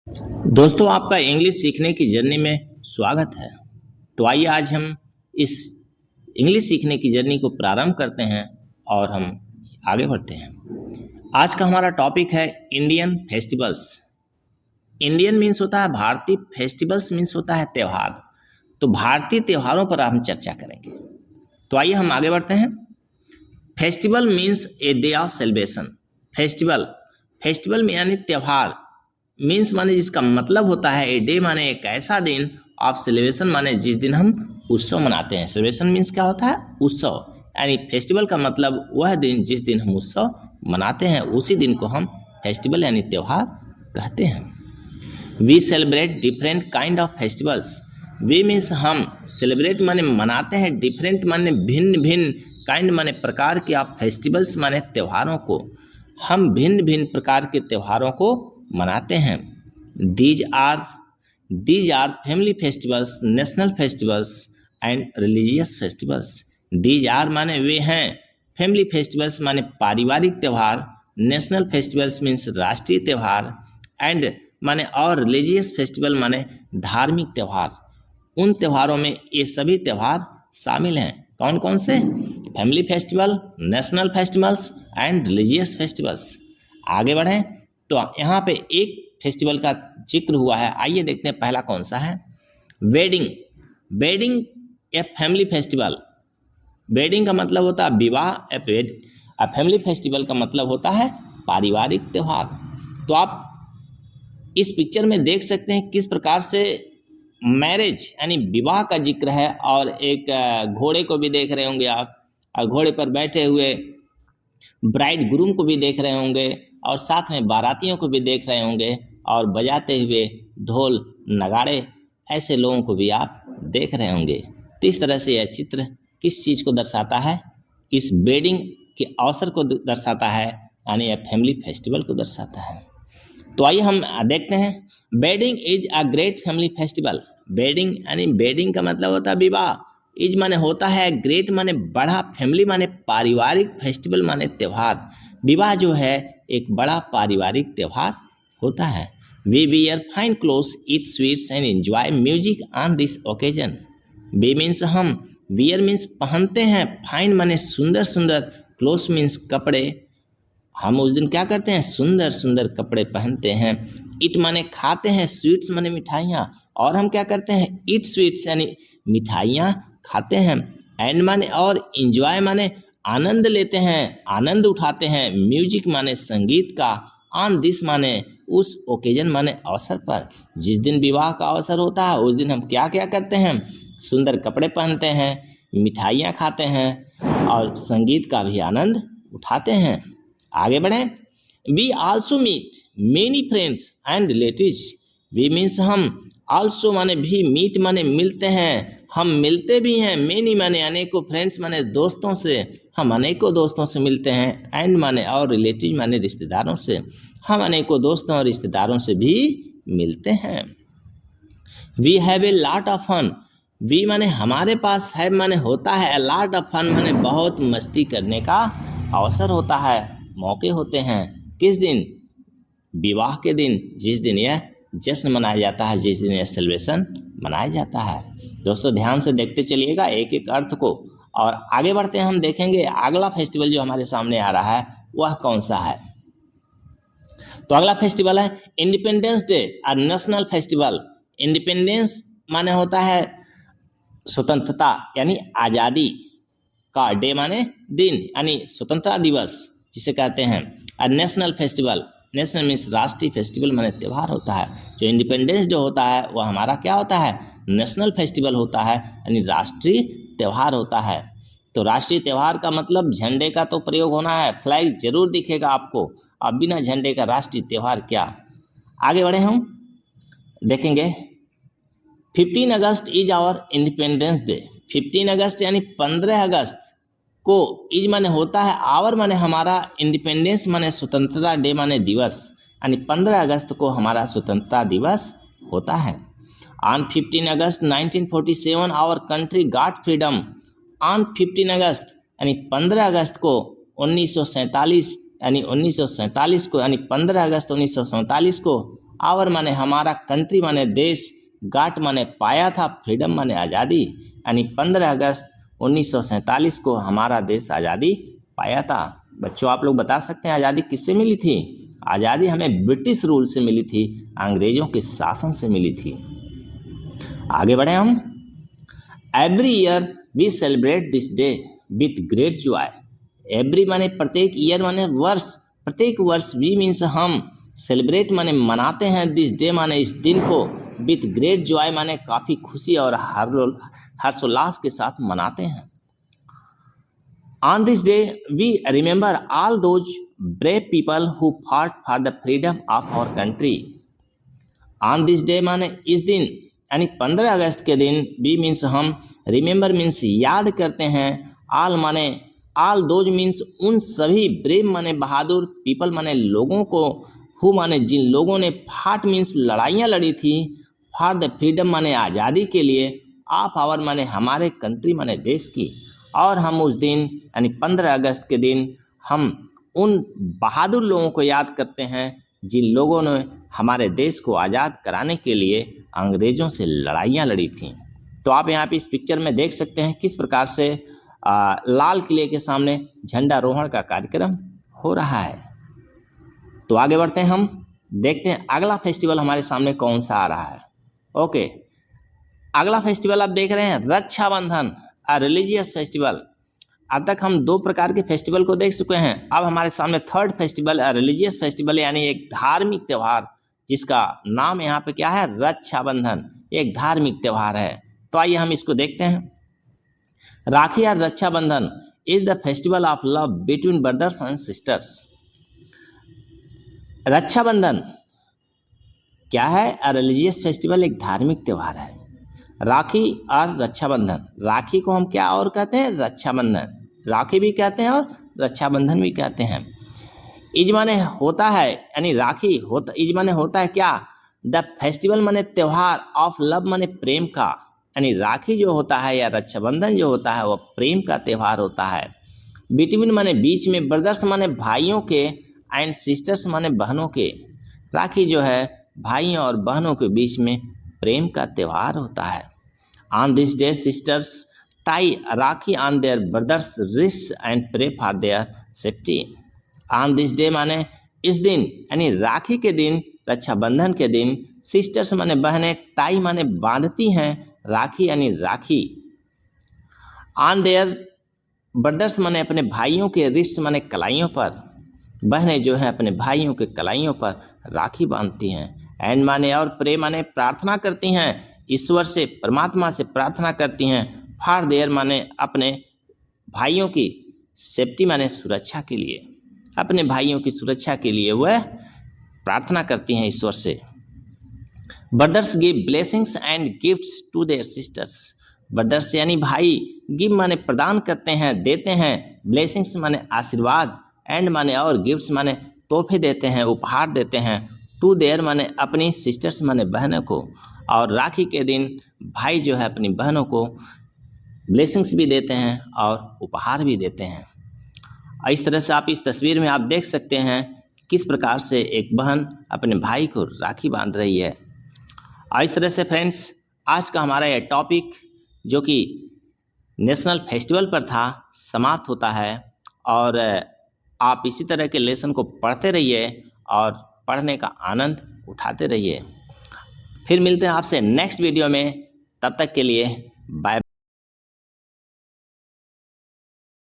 दोस्तों, आपका इंग्लिश सीखने की जर्नी में स्वागत है। तो आइए आज हम इस इंग्लिश सीखने की जर्नी को प्रारंभ करते हैं और हम आगे बढ़ते हैं। आज का हमारा टॉपिक है इंडियन फेस्टिवल्स। इंडियन मीन्स होता है भारतीय, फेस्टिवल्स मीन्स होता है त्यौहार। तो भारतीय त्योहारों पर हम चर्चा करेंगे। तो आइए हम आगे बढ़ते हैं। Festival means a day of celebration. Festival में यानी त्यौहार, मीन्स माने जिसका मतलब होता है ए डे माने एक ऐसा दिन, ऑफ सेलिब्रेशन माने जिस दिन हम उत्सव मनाते हैं। सेलिब्रेशन मीन्स क्या होता है? उत्सव। यानी फेस्टिवल का मतलब वह दिन जिस दिन हम उत्सव मनाते हैं, उसी दिन को हम फेस्टिवल यानी त्यौहार कहते हैं। We celebrate different kind of festivals. We means हम, सेलिब्रेट माने मनाते हैं, डिफरेंट माने भिन्न भिन्न, काइंड माने प्रकार के, ऑफ फेस्टिवल्स माने त्योहारों को। हम भिन्न भिन्न प्रकार के त्योहारों को मनाते हैं। These are family festivals, national festivals and religious festivals. These are माने वे हैं, फैमिली फेस्टिवल्स माने पारिवारिक त्यौहार, नेशनल फेस्टिवल्स मीन्स राष्ट्रीय त्यौहार, एंड माने और रिलीजियस फेस्टिवल माने धार्मिक त्यौहार। उन त्योहारों में ये सभी त्यौहार शामिल हैं। कौन कौन से? Family festival, national festivals and religious festivals. आगे बढ़ें तो यहाँ पे एक फेस्टिवल का जिक्र हुआ है। आइए देखते हैं पहला कौन सा है। Wedding a family festival. Wedding का मतलब होता है विवाह। फैमिली फेस्टिवल का मतलब होता है पारिवारिक त्यौहार। तो आप इस पिक्चर में देख सकते हैं किस प्रकार से मैरिज यानी विवाह का जिक्र है, और एक घोड़े को भी देख रहे होंगे आप, और घोड़े पर बैठे हुए ब्राइड ग्रूम को भी देख रहे होंगे, और साथ में बारातियों को भी देख रहे होंगे, और बजाते हुए ढोल नगाड़े ऐसे लोगों को भी आप देख रहे होंगे। तो इस तरह से यह चित्र किस चीज़ को दर्शाता है? इस वेडिंग के अवसर को दर्शाता है, यानी यह फैमिली फेस्टिवल को दर्शाता है। तो आइए हम देखते हैं। Wedding is a great family festival. Wedding यानी वेडिंग का मतलब होता है विवाह, इज माने होता है, ग्रेट माने बड़ा, फैमिली माने पारिवारिक, फेस्टिवल माने त्यौहार। विवाह जो है एक बड़ा पारिवारिक त्यौहार होता है। We wear fine clothes, eat sweets and enjoy music on this occasion. We means हम, वियर मीन्स पहनते हैं, फाइन माने सुंदर सुंदर, क्लोथ्स मीन्स कपड़े। हम उस दिन क्या करते हैं? सुंदर सुंदर कपड़े पहनते हैं। ईट माने खाते हैं, स्वीट्स माने मिठाइयाँ, और हम क्या करते हैं? ईट स्वीट्स यानी मिठाइयाँ खाते हैं। एंड माने और, इंजॉय माने आनंद लेते हैं, आनंद उठाते हैं। म्यूजिक माने संगीत का, ऑन दिस माने उस ओकेजन माने अवसर पर। जिस दिन विवाह का अवसर होता है उस दिन हम क्या क्या करते हैं? सुंदर कपड़े पहनते हैं, मिठाइयाँ खाते हैं, और संगीत का भी आनंद उठाते हैं। आगे बढ़ें। We also meet many friends and relatives. We means हम, आल्सो माने भी, मीट माने मिलते हैं, हम मिलते भी हैं, मेनी माने अनेकों, फ्रेंड्स माने दोस्तों से, हम अनेकों दोस्तों से मिलते हैं, एंड माने और, रिलेटिव माने रिश्तेदारों से, हम अनेकों दोस्तों और रिश्तेदारों से भी मिलते हैं। We have a lot of fun. We माने हमारे पास, है माने होता है, ए लॉट ऑफ फन माने बहुत मस्ती करने का अवसर होता है, मौके होते हैं। किस दिन? विवाह के दिन, जिस दिन यह जश्न मनाया जाता है, जिस दिन यह सेलिब्रेशन मनाया जाता है। दोस्तों ध्यान से देखते चलिएगा एक एक अर्थ को, और आगे बढ़ते हैं। हम देखेंगे अगला फेस्टिवल जो हमारे सामने आ रहा है वह कौन सा है। तो अगला फेस्टिवल है independence day, a national festival. Independence माने होता है स्वतंत्रता यानी आज़ादी का, डे माने दिन यानी स्वतंत्रता दिवस जिसे कहते हैं। A national festival, national means राष्ट्रीय, फेस्टिवल माने त्यौहार होता है। जो इंडिपेंडेंस डे होता है वह हमारा क्या होता है? नेशनल फेस्टिवल होता है, यानी राष्ट्रीय त्यौहार होता है। तो राष्ट्रीय त्यौहार का मतलब झंडे का तो प्रयोग होना है, फ्लैग जरूर दिखेगा आपको, अब बिना झंडे का राष्ट्रीय त्यौहार क्या। आगे बढ़े हम देखेंगे। 15 अगस्त is our independence day. 15 August यानी 15 अगस्त को, इज माने होता है, आवर माने हमारा, इंडिपेंडेंस माने स्वतंत्रता, डे माने दिवस, यानी 15 अगस्त को हमारा स्वतंत्रता दिवस होता है। On 15 August 1947 our country got freedom. On 15 August यानी 15 अगस्त को 1947 यानी 1947 को, यानी 15 अगस्त 1947 को आवर माने हमारा, कंट्री माने देश, गाट माने पाया था, फ्रीडम माने आज़ादी, यानी 15 अगस्त 1947 को हमारा देश आज़ादी पाया था। बच्चों आप लोग बता सकते हैं आज़ादी किससे मिली थी? आज़ादी हमें ब्रिटिश रूल से मिली थी, अंग्रेजों के शासन से मिली थी। आगे बढ़े हम। Every year we celebrate this day with great joy. Every माने प्रत्येक, ईयर माने वर्ष, प्रत्येक वर्ष, वी मीन्स हम, सेलिब्रेट माने मनाते हैं, दिस डे माने इस दिन को, विथ ग्रेट जॉय माने काफ़ी खुशी और हर्षोल्लास के साथ मनाते हैं। On this day we remember all those brave people who fought for the freedom of our country. On this day माने इस दिन, यानी 15 अगस्त के दिन, वी मीन्स हम, रिमेंबर मीन्स याद करते हैं, ऑल माने ऑल दोज मीन्स उन सभी, ब्रेव माने बहादुर, पीपल माने लोगों को, हु माने जिन लोगों ने, फाट मीन्स लड़ाइयाँ लड़ी थी, फॉर द फ्रीडम माने आज़ादी के लिए, ऑफ आवर माने हमारे, कंट्री माने देश की। और हम उस दिन यानी 15 अगस्त के दिन हम उन बहादुर लोगों को याद करते हैं जिन लोगों ने हमारे देश को आज़ाद कराने के लिए अंग्रेज़ों से लड़ाइयाँ लड़ी थीं। तो आप यहाँ पे इस पिक्चर में देख सकते हैं किस प्रकार से लाल किले के सामने झंडारोहण का कार्यक्रम हो रहा है। तो आगे बढ़ते हैं, हम देखते हैं अगला फेस्टिवल हमारे सामने कौन सा आ रहा है। ओके, अगला फेस्टिवल आप देख रहे हैं रक्षाबंधन, अ रिलीजियस फेस्टिवल। अब तक हम 2 प्रकार के फेस्टिवल को देख चुके हैं। अब हमारे सामने third festival, a religious festival, यानी एक धार्मिक त्यौहार जिसका नाम यहाँ पे क्या है, रक्षाबंधन, एक धार्मिक त्यौहार है। तो आइए हम इसको देखते हैं। राखी या Raksha Bandhan is the festival of love between brothers and sisters. Raksha Bandhan क्या है? अ रिलीजियस फेस्टिवल, एक धार्मिक त्यौहार है। राखी और रक्षाबंधन, राखी को हम क्या और कहते हैं? रक्षाबंधन, राखी भी कहते हैं और रक्षाबंधन भी कहते हैं। इज माने होता है, यानी राखी होता, इज माने होता है क्या? द फेस्टिवल माने त्यौहार, ऑफ लव माने प्रेम का, यानी राखी जो होता है या रक्षाबंधन जो होता है वह प्रेम का त्यौहार होता है। बिटवीन माने बीच में, ब्रदर्स माने भाइयों के, एंड सिस्टर्स माने बहनों के। राखी जो है भाइयों और बहनों के बीच में प्रेम का त्यौहार होता है। On this day sisters tie rakhi on their brothers wrist and pray for their safety. On this day माने इस दिन, यानी राखी के दिन, रक्षाबंधन के दिन, सिस्टर्स माने बहनें, टाई माने बांधती हैं राखी, यानी राखी। ऑन देयर ब्रदर्स माने अपने भाइयों के, रिस्ट माने कलाइयों पर, बहनें जो है अपने भाइयों के कलाइयों पर राखी बांधती हैं। एंड माने और, प्रे माने प्रार्थना करती हैं, ईश्वर से, परमात्मा से प्रार्थना करती हैं। फॉर देयर माने अपने भाइयों की, सेफ्टी माने सुरक्षा के लिए, अपने भाइयों की सुरक्षा के लिए वह प्रार्थना करती हैं ईश्वर से। Brothers give blessings and gifts to their sisters. Brothers यानी भाई, गिव माने प्रदान करते हैं, देते हैं, ब्लेसिंग्स माने आशीर्वाद, एंड माने और, गिफ्ट्स माने तोहफे देते हैं, उपहार देते हैं, टू देयर माने अपनी, सिस्टर्स माने बहनों को। और राखी के दिन भाई जो है अपनी बहनों को ब्लेसिंग्स भी देते हैं और उपहार भी देते हैं। इस तरह से आप इस तस्वीर में आप देख सकते हैं किस प्रकार से एक बहन अपने भाई को राखी बांध रही है। और इस तरह से फ्रेंड्स आज का हमारा यह टॉपिक जो कि नेशनल फेस्टिवल पर था समाप्त होता है। और आप इसी तरह के लेसन को पढ़ते रहिए और पढ़ने का आनंद उठाते रहिए। फिर मिलते हैं आपसे नेक्स्ट वीडियो में, तब तक के लिए बाय।